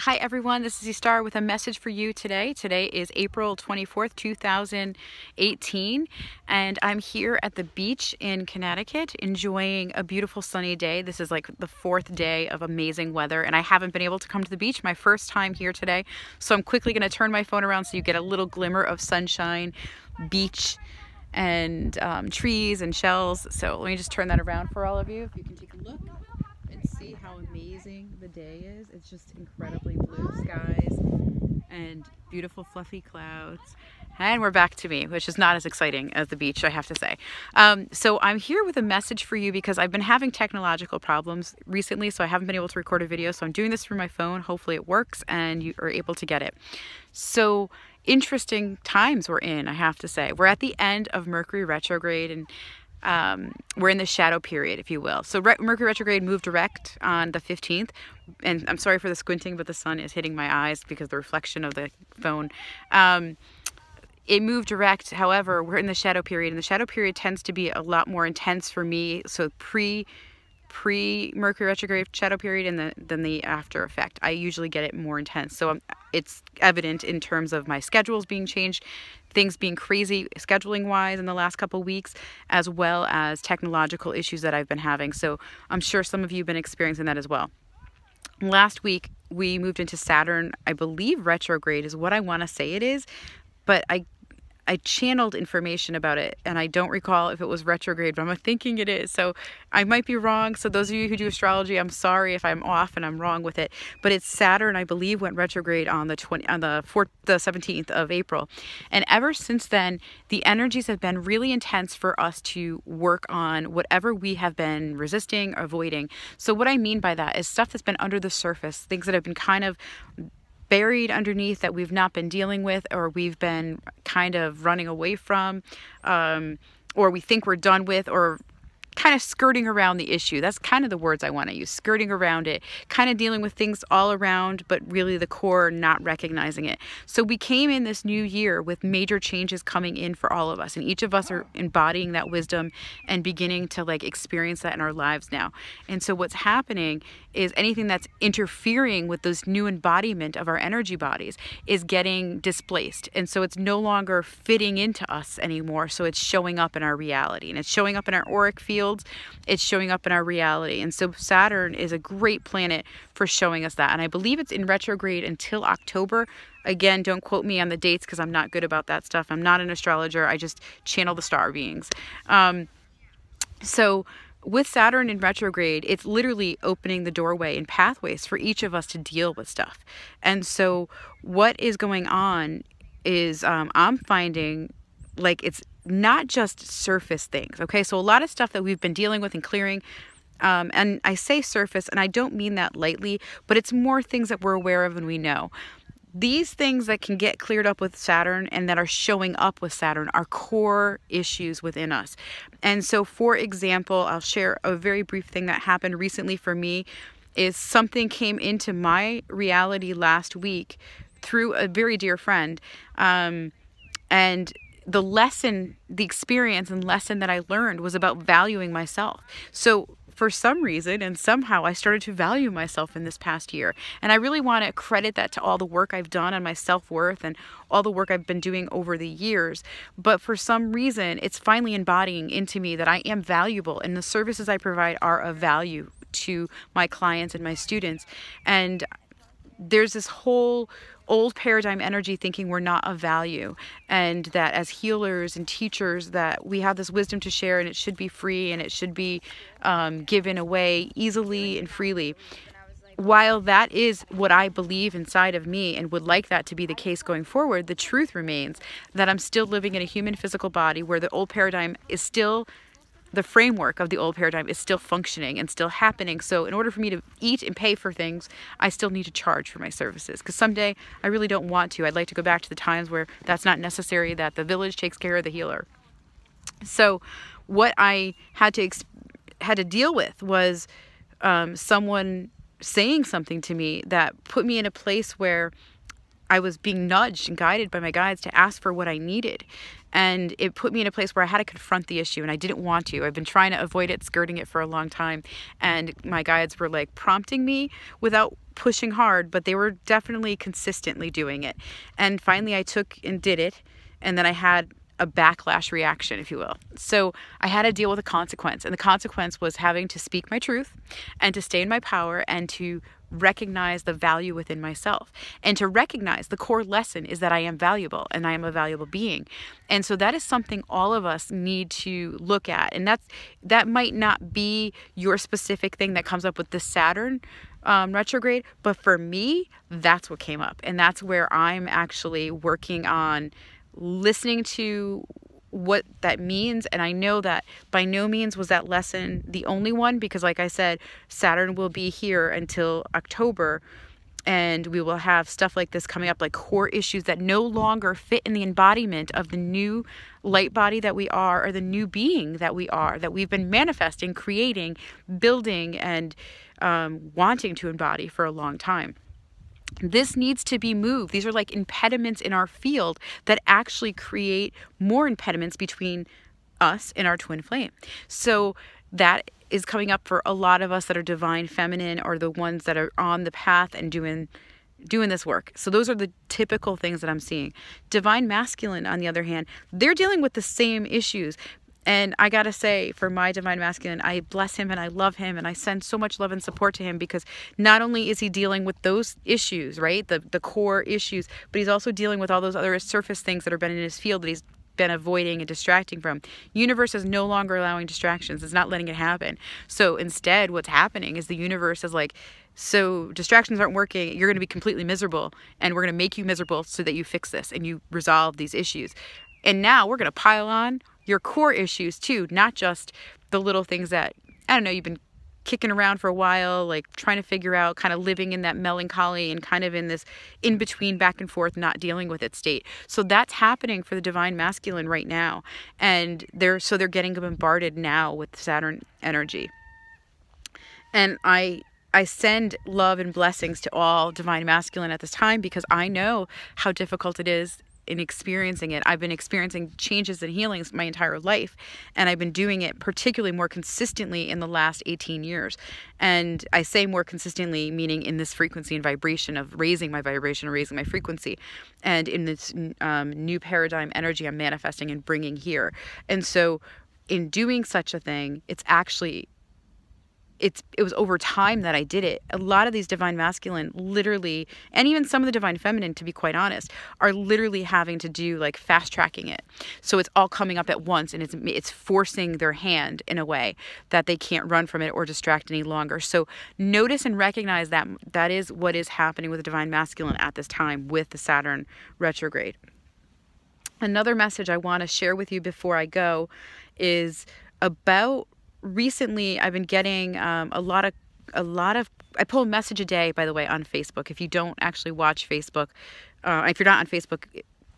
Hi everyone, this is EstaRa with a message for you today. Today is April 24th, 2018, and I'm here at the beach in Connecticut enjoying a beautiful sunny day. This is like the fourth day of amazing weather, and I haven't been able to come to the beach, my first time here today, so I'm quickly going to turn my phone around so you get a little glimmer of sunshine, beach, and trees and shells. So let me just turn that around for all of you, if you can take a look and see how amazing the day is. It's just incredibly blue skies and beautiful fluffy clouds. And we're back to me, which is not as exciting as the beach, I have to say. So I'm here with a message for you because I've been having technological problems recently, so I haven't been able to record a video. So I'm doing this through my phone. Hopefully it works and you are able to get it. So interesting times we're in, I have to say. We're at the end of Mercury Retrograde, and we're in the shadow period, if you will. So Mercury Retrograde moved direct on the 15th, and I'm sorry for the squinting, but the sun is hitting my eyes because of the reflection of the phone. It moved direct. However, we're in the shadow period, and the shadow period tends to be a lot more intense for me. So pre Mercury Retrograde shadow period and than the after effect. I usually get it more intense. So it's evident in terms of my schedules being changed, things being crazy scheduling wise in the last couple of weeks, as well as technological issues that I've been having. So I'm sure some of you have been experiencing that as well. Last week we moved into Saturn, I believe retrograde is what I want to say it is, but I channeled information about it and I don't recall if it was retrograde, but I'm thinking it is. So I might be wrong. So those of you who do astrology, I'm sorry if I'm off and I'm wrong with it, but it's Saturn, I believe, went retrograde on the 17th of April. And ever since then, the energies have been really intense for us to work on whatever we have been resisting or avoiding. So what I mean by that is stuff that's been under the surface, things that have been kind of buried underneath that we've not been dealing with, or we've been kind of running away from, or we think we're done with, or kind of skirting around the issue. That's kind of the words I want to use, skirting around it, kind of dealing with things all around, but really the core not recognizing it. So we came in this new year with major changes coming in for all of us, and each of us are embodying that wisdom and beginning to like experience that in our lives now. And so what's happening is anything that's interfering with this new embodiment of our energy bodies is getting displaced. And so it's no longer fitting into us anymore. So it's showing up in our reality, and it's showing up in our auric field. It's showing up in our reality. And so Saturn is a great planet for showing us that. And I believe it's in retrograde until October. Again, don't quote me on the dates because I'm not good about that stuff. I'm not an astrologer. I just channel the star beings. So with Saturn in retrograde, it's literally opening the doorway and pathways for each of us to deal with stuff. And so what is going on is I'm finding like it's not just surface things. Okay, so a lot of stuff that we've been dealing with and clearing, and I say surface and I don't mean that lightly, but it's more things that we're aware of and we know. These things that can get cleared up with Saturn and that are showing up with Saturn are core issues within us. And so for example, I'll share a very brief thing that happened recently for me. Is something came into my reality last week through a very dear friend, and the lesson, the experience and lesson that I learned was about valuing myself. So for some reason and somehow I started to value myself in this past year. And I really want to credit that to all the work I've done on my self-worth and all the work I've been doing over the years. But for some reason, it's finally embodying into me that I am valuable and the services I provide are of value to my clients and my students. And there's this whole old paradigm energy thinking we're not of value, and that as healers and teachers that we have this wisdom to share and it should be free and it should be given away easily and freely. While that is what I believe inside of me and would like that to be the case going forward, the truth remains that I'm still living in a human physical body where the old paradigm is still, the framework of the old paradigm is still functioning and still happening. So in order for me to eat and pay for things, I still need to charge for my services, because someday I really don't want to. I'd like to go back to the times where that's not necessary, that the village takes care of the healer. So what I had to deal with was someone saying something to me that put me in a place where I was being nudged and guided by my guides to ask for what I needed. And it put me in a place where I had to confront the issue, and I didn't want to. I've been trying to avoid it, skirting it for a long time. And my guides were like prompting me without pushing hard, but they were definitely consistently doing it. And finally I took and did it, and then I had a backlash reaction, if you will. So I had to deal with a consequence, and the consequence was having to speak my truth and to stay in my power and to recognize the value within myself, and to recognize the core lesson is that I am valuable and I am a valuable being. And so that is something all of us need to look at. And that might not be your specific thing that comes up with the Saturn retrograde, but for me, that's what came up. And that's where I'm actually working on listening to what that means. And I know that by no means was that lesson the only one, because like I said, Saturn will be here until October, and we will have stuff like this coming up, like core issues that no longer fit in the embodiment of the new light body that we are, or the new being that we are, that we've been manifesting, creating, building, and wanting to embody for a long time. This needs to be moved. These are like impediments in our field that actually create more impediments between us and our twin flame. So that is coming up for a lot of us that are divine feminine, or the ones that are on the path and doing this work. So those are the typical things that I'm seeing. Divine masculine, on the other hand, they're dealing with the same issues. And I gotta say, for my divine masculine, I bless him and I love him and I send so much love and support to him, because not only is he dealing with those issues, right, the core issues, but he's also dealing with all those other surface things that have been in his field that he's been avoiding and distracting from. Universe is no longer allowing distractions. It's not letting it happen. So instead, what's happening is the universe is like, so distractions aren't working. You're going to be completely miserable, and we're going to make you miserable so that you fix this and you resolve these issues. And now we're going to pile on your core issues too, not just the little things that, I don't know, you've been kicking around for a while, like trying to figure out, kind of living in that melancholy and kind of in this in-between, back and forth, not dealing with it state. So that's happening for the divine masculine right now. And they're getting bombarded now with Saturn energy. And I send love and blessings to all divine masculine at this time, because I know how difficult it is in experiencing it. I've been experiencing changes and healings my entire life, and I've been doing it particularly more consistently in the last 18 years. And I say more consistently, meaning in this frequency and vibration of raising my vibration, raising my frequency, and in this new paradigm energy I'm manifesting and bringing here. And so in doing such a thing, it's actually, it was over time that I did it. A lot of these divine masculine literally, and even some of the divine feminine, to be quite honest, are literally having to do like fast tracking it. So it's all coming up at once, and it's forcing their hand in a way that they can't run from it or distract any longer. So notice and recognize that that is what is happening with the divine masculine at this time with the Saturn retrograde. Another message I want to share with you before I go is about, recently I've been getting a lot of I pull a message a day, by the way, on Facebook. If you don't actually watch Facebook, if you're not on Facebook,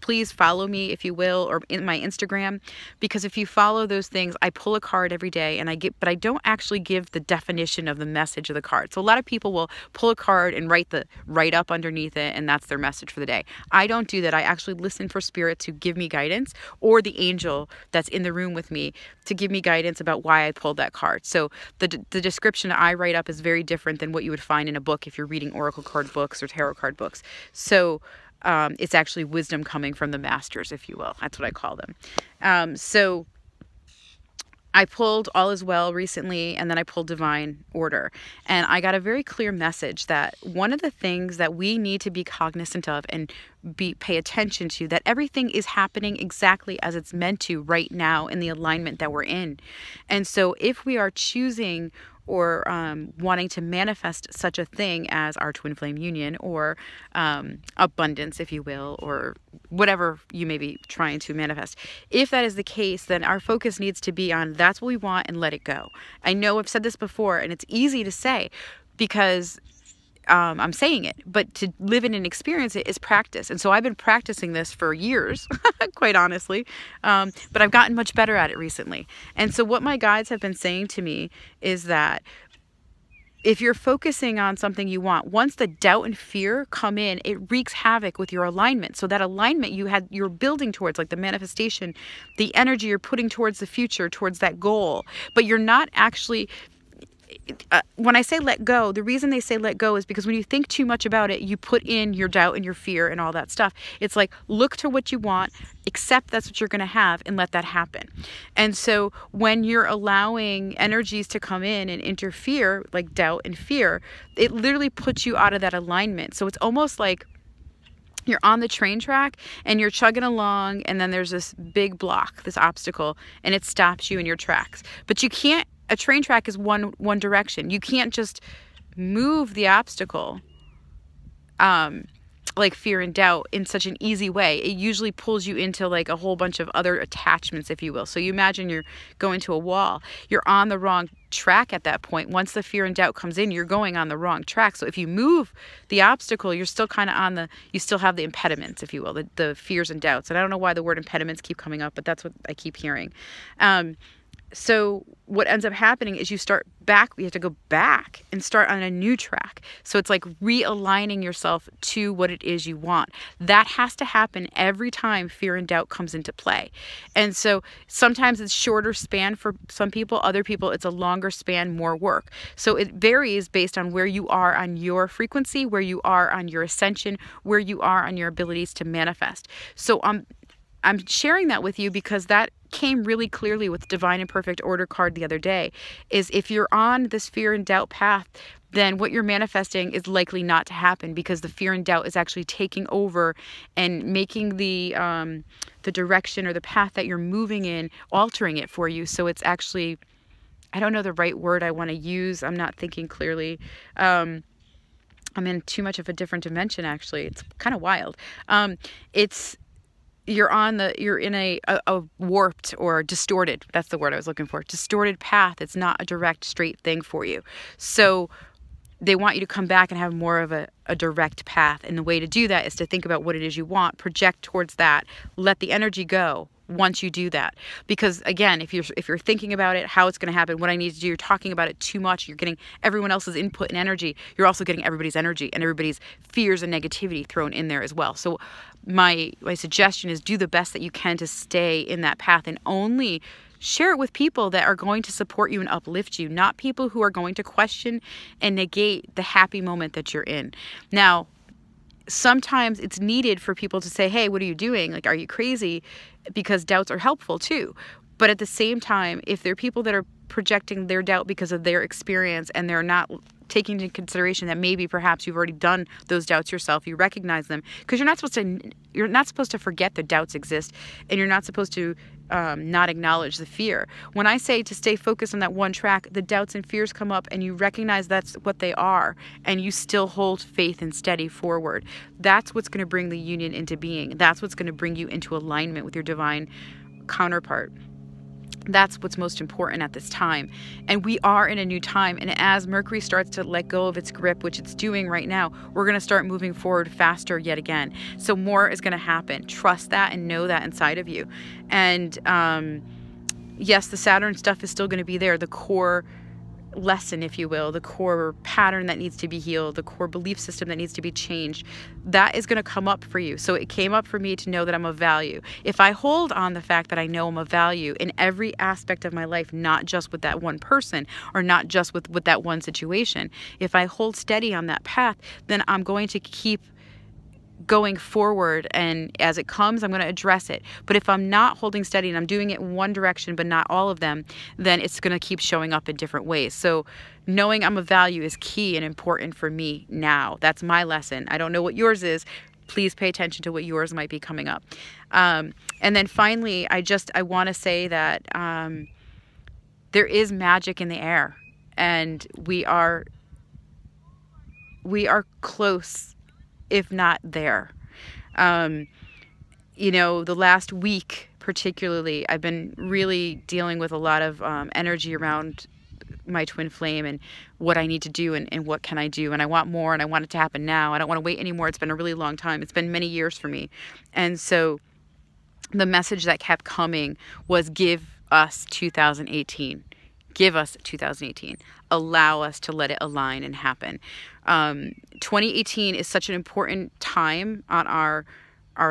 please follow me, if you will, or in my Instagram, because if you follow those things, I pull a card every day, and but I don't actually give the definition of the message of the card. So a lot of people will pull a card and write up underneath it, and that's their message for the day. I don't do that. I actually listen for spirit to give me guidance, or the angel that's in the room with me to give me guidance about why I pulled that card. So the description I write up is very different than what you would find in a book if you're reading oracle card books or tarot card books. So it's actually wisdom coming from the masters, if you will. That's what I call them. So I pulled All Is Well recently, and then I pulled Divine Order. And I got a very clear message that one of the things that we need to be cognizant of and pay attention to, that everything is happening exactly as it's meant to right now in the alignment that we're in. And so if we are choosing or wanting to manifest such a thing as our twin flame union, or abundance, if you will, or whatever you may be trying to manifest. If that is the case, then our focus needs to be on that's what we want, and let it go. I know I've said this before, and it's easy to say because I'm saying it, but to live it and experience it is practice. And so I've been practicing this for years, quite honestly, but I've gotten much better at it recently. And so what my guides have been saying to me is that if you're focusing on something you want, once the doubt and fear come in, it wreaks havoc with your alignment. So that alignment you're building towards, like the manifestation, the energy you're putting towards the future, towards that goal, but you're not actually when I say let go, the reason they say let go is because when you think too much about it, you put in your doubt and your fear and all that stuff. It's like, look to what you want, accept that's what you're going to have, and let that happen. And so when you're allowing energies to come in and interfere, like doubt and fear, it literally puts you out of that alignment. So it's almost like you're on the train track and you're chugging along, and then there's this big block, this obstacle, and it stops you in your tracks. But you can't, a train track is one direction. You can't just move the obstacle like fear and doubt in such an easy way. It usually pulls you into like a whole bunch of other attachments, if you will. So you imagine you're going to a wall. You're on the wrong track at that point. Once the fear and doubt comes in, you're going on the wrong track. So if you move the obstacle, you're still kind of on the, you still have the impediments, if you will, the fears and doubts. And I don't know why the word impediments keep coming up, but that's what I keep hearing. So what ends up happening is you start back, you have to go back and start on a new track. So it's like realigning yourself to what it is you want. That has to happen every time fear and doubt comes into play. And so sometimes it's shorter span for some people, other people it's a longer span, more work. So it varies based on where you are on your frequency, where you are on your ascension, where you are on your abilities to manifest. So I'm sharing that with you because that came really clearly with Divine and Perfect Order card the other day, is if you're on this fear and doubt path, then what you're manifesting is likely not to happen, because the fear and doubt is actually taking over and making the direction or the path that you're moving in, altering it for you. So it's actually, I don't know the right word I want to use. I'm not thinking clearly. I'm in too much of a different dimension, actually. It's kind of wild. You're in a warped or distorted, that's the word I was looking for, distorted path. It's not a direct, straight thing for you. So they want you to come back and have more of a direct path. And the way to do that is to think about what it is you want, project towards that, let the energy go once you do that. Because again, if you're thinking about it, how it's going to happen, what I need to do, you're talking about it too much, you're getting everyone else's input and energy, you're also getting everybody's energy and everybody's fears and negativity thrown in there as well. So my suggestion is do the best that you can to stay in that path, and only share it with people that are going to support you and uplift you, not people who are going to question and negate the happy moment that you're in. Now, sometimes it's needed for people to say, hey, what are you doing? Like, are you crazy? Because doubts are helpful too. But at the same time, if there are people that are projecting their doubt because of their experience and they're not taking into consideration that maybe perhaps you've already done those doubts yourself, you recognize them, because you're not supposed to forget that doubts exist, and you're not supposed to not acknowledge the fear. When I say to stay focused on that one track, the doubts and fears come up and you recognize that's what they are, and you still hold faith and steady forward. That's what's going to bring the union into being. That's what's going to bring you into alignment with your divine counterpart. That's what's most important at this time. And we are in a new time. And as Mercury starts to let go of its grip, which it's doing right now, we're going to start moving forward faster yet again. So more is going to happen. Trust that and know that inside of you. And yes, the Saturn stuff is still going to be there. The core lesson, if you will, the core pattern that needs to be healed, the core belief system that needs to be changed, that is going to come up for you. So it came up for me to know that I'm of value. If I hold on the fact that I know I'm of value in every aspect of my life, not just with that one person or not just with that one situation, if I hold steady on that path, then I'm going to keep going forward, and as it comes, I'm going to address it. But if I'm not holding steady and I'm doing it in one direction but not all of them, then it's going to keep showing up in different ways. So knowing I'm of value is key and important for me now. That's my lesson. I don't know what yours is. Please pay attention to what yours might be coming up. And then finally, I want to say that there is magic in the air, and we are close, if not there. You know, the last week particularly, I've been really dealing with a lot of energy around my twin flame and what I need to do and what can I do. And I want more, and I want it to happen now. I don't want to wait anymore. It's been a really long time. It's been many years for me. And so the message that kept coming was, give us 2018. Give us 2018. Allow us to let it align and happen. 2018 is such an important time on our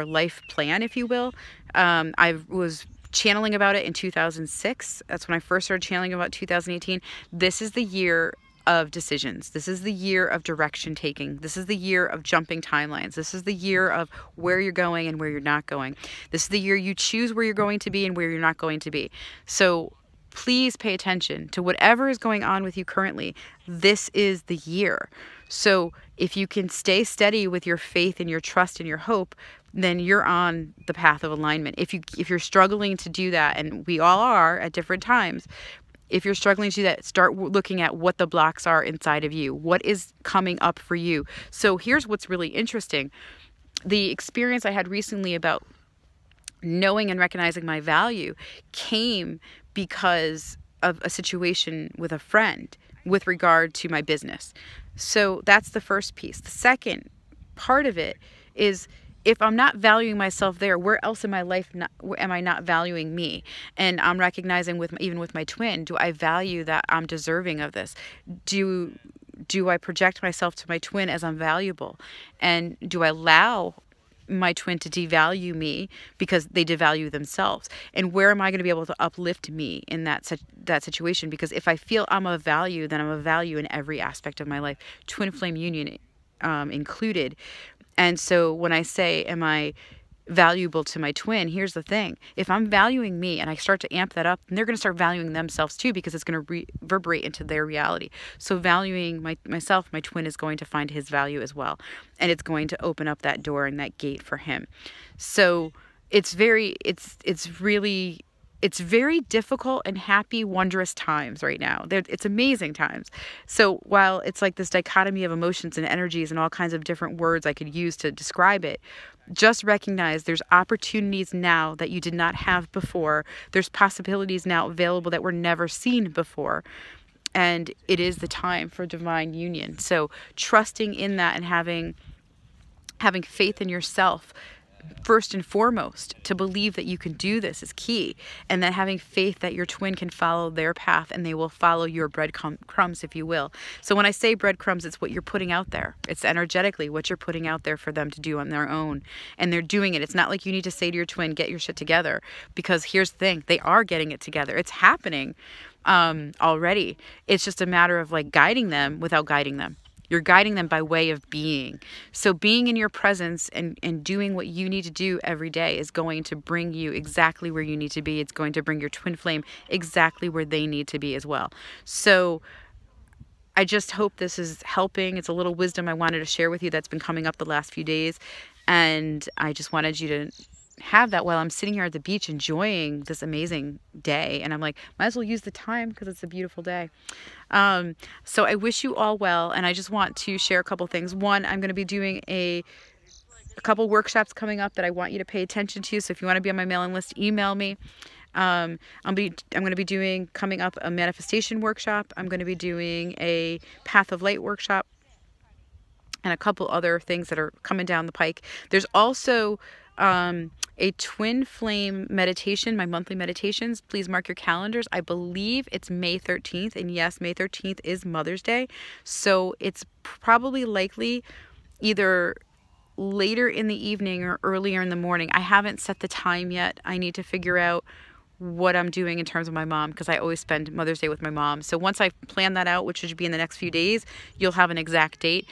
life plan, if you will. I was channeling about it in 2006. That's when I first started channeling about 2018. This is the year of decisions. This is the year of direction taking. This is the year of jumping timelines. This is the year of where you're going and where you're not going. This is the year you choose where you're going to be and where you're not going to be. So please pay attention to whatever is going on with you currently. This is the year. So if you can stay steady with your faith and your trust and your hope, then you're on the path of alignment. If you're struggling to do that, and we all are at different times, if you're struggling to do that, start looking at what the blocks are inside of you. What is coming up for you? So here's what's really interesting. The experience I had recently about knowing and recognizing my value came because of a situation with a friend with regard to my business. So that's the first piece. The second part of it is, if I'm not valuing myself there, where else in my life am I not valuing me? And I'm recognizing even with my twin, do I value that I'm deserving of this? Do I project myself to my twin as I'm valuable? And do I allow my twin to devalue me because they devalue themselves? And where am I going to be able to uplift me in that situation? Because if I feel I'm of value, then I'm of value in every aspect of my life, twin flame union included. And so when I say, am I valuable to my twin, here's the thing. If I'm valuing me and I start to amp that up, then they're going to start valuing themselves too, because it's going to reverberate into their reality. So valuing myself, my twin is going to find his value as well. And it's going to open up that door and that gate for him. So it's very difficult and happy, wondrous times right now. It's amazing times. So while it's like this dichotomy of emotions and energies and all kinds of different words I could use to describe it, just recognize there's opportunities now that you did not have before. There's possibilities now available that were never seen before. And it is the time for divine union. So trusting in that and having faith in yourself, first and foremost, to believe that you can do this is key. And then having faith that your twin can follow their path and they will follow your breadcrumbs, if you will. So when I say breadcrumbs, it's what you're putting out there. It's energetically what you're putting out there for them to do on their own. And they're doing it. It's not like you need to say to your twin, get your shit together. Because here's the thing, they are getting it together. It's happening already. It's just a matter of like guiding them without guiding them. You're guiding them by way of being. So being in your presence and doing what you need to do every day is going to bring you exactly where you need to be. It's going to bring your twin flame exactly where they need to be as well. So I just hope this is helping. It's a little wisdom I wanted to share with you that's been coming up the last few days. And I just wanted you to have that while I'm sitting here at the beach enjoying this amazing day. And I'm like, might as well use the time because it's a beautiful day. So I wish you all well. And I just want to share a couple things. One, I'm going to be doing a couple workshops coming up that I want you to pay attention to. So if you want to be on my mailing list, email me. I'm going to be doing coming up a manifestation workshop. I'm going to be doing a Path of Light workshop and a couple other things that are coming down the pike. There's also a twin flame meditation, my monthly meditations. Please mark your calendars. I believe it's May 13th. And yes, May 13th is Mother's Day. So it's probably likely either later in the evening or earlier in the morning. I haven't set the time yet. I need to figure out what I'm doing in terms of my mom, because I always spend Mother's Day with my mom. So once I plan that out, which should be in the next few days, you'll have an exact date.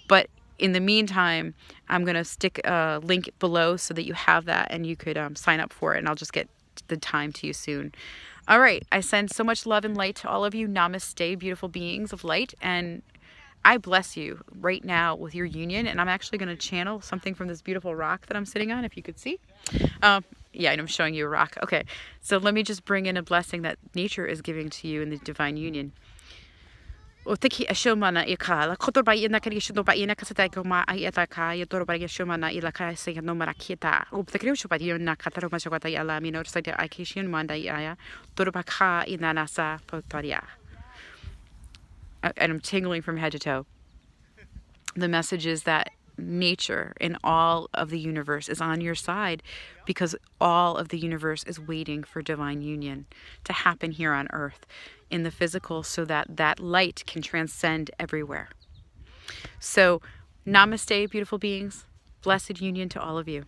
But in the meantime, I'm going to stick a link below so that you have that and you could sign up for it, and I'll just get the time to you soon. All right. I send so much love and light to all of you. Namaste, beautiful beings of light. And I bless you right now with your union. And I'm actually going to channel something from this beautiful rock that I'm sitting on, if you could see. Yeah, and I'm showing you a rock. Okay. So let me just bring in a blessing that nature is giving to you in the divine union. Oteki ashomana ikala kotorba ina kari shoba ina kasata koma ayataka yotorba yashomana ilaka say no marakita uptekri shoba ina kataro mashogata yala mino site akishin manda ya torba ka ina nasa potaria. And I'm tingling from head to toe. The message is that nature in all of the universe is on your side, because all of the universe is waiting for divine union to happen here on earth in the physical, so that that light can transcend everywhere. So namaste, beautiful beings. Blessed union to all of you.